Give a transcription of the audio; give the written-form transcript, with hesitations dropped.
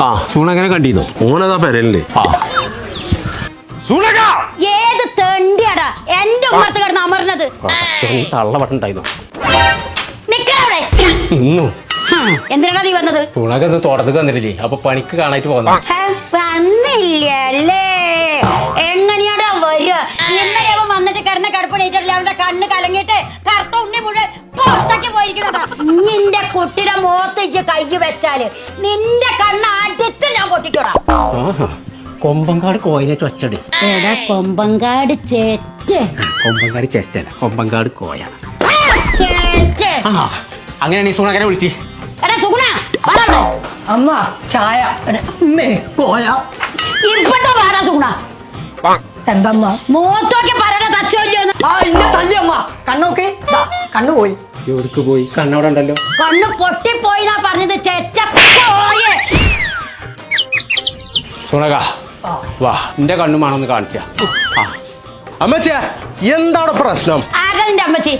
ആ സൂണങ്ങനെ കണ്ടിരുന്നു. ഓനതാ പെരല്ലേ. ആ സൂണക ഏത് തെണ്ടിയാടാ എന്റെ ഉമ്മർത്ത് കിടന്ന് അമർന്നത്? തള്ളവട്ടുണ്ടായിരുന്നു. നിക്കവിടെ. എന്തിനാ നീ വന്നത്? സൂണക തോട്ടത്തേക്ക് വന്നിട്ടില്ലേ, അപ്പൊ പണിക്ക് കാണായിട്ട് പോന്ന. വന്നില്ലേ? എങ്ങനെയാടാ വരിക? ഇന്നലെ അവൻ വന്നിട്ട് കിടന്ന കടുപ്പണീറ്റില്ല, അവന്റെ കണ്ണ് കലങ്ങിയിട്ട് കറുത്ത ഉണ്ണി മുഴുവൻ പുറത്തേക്ക് പോയിരിക്കണതാ. നിന്റെ കുട്ടിയുടെ മുഖത്ത് ഇജ്ജ് കൈ വെച്ചാല് നിന്റെ കണ്ണ് അടുത്ത് ഞാൻ പൊട്ടിക്കോടാ. കൊമ്പങ്കാട് കോയിനേറ്റ് ഒച്ചടി. എടാ കൊമ്പങ്കാട് ചേറ്റ്. കൊമ്പങ്കാട് ചേറ്റല്ല, കൊമ്പങ്കാട് കോയ. ചേറ്റ്. അങ്ങനെയാണ് ഈ സൂണകനെ വിളിച്ച്. എടാ സുഗുണ വാടാ. അമ്മ ചായ കോയ ഇപ്പട്ടോ വാടാ സുഗുണ. എന്തമ്മ മൂത്തോക്കെ പറയണ തച്ചോല്ലോന്ന്. ആ ഇന്ന തല്ലി അമ്മ. കണ്ണോക്കെ കണ്ണു പോയി. എവിടേക്ക് പോയി? കണ്ണവിടെ ഉണ്ടല്ലോ. കണ്ണ് പൊട്ടിപ്പോയിന്നാ പറഞ്ഞത്. ചെറ്റ പോയേ. സൂണക വാ, എന്റെ കണ്ണുമാണൊന്ന് കാണിച്ച. അമ്മച്ചേ എന്താണ് പ്രശ്നം? ആകലിന്റെ അമ്മച്ചി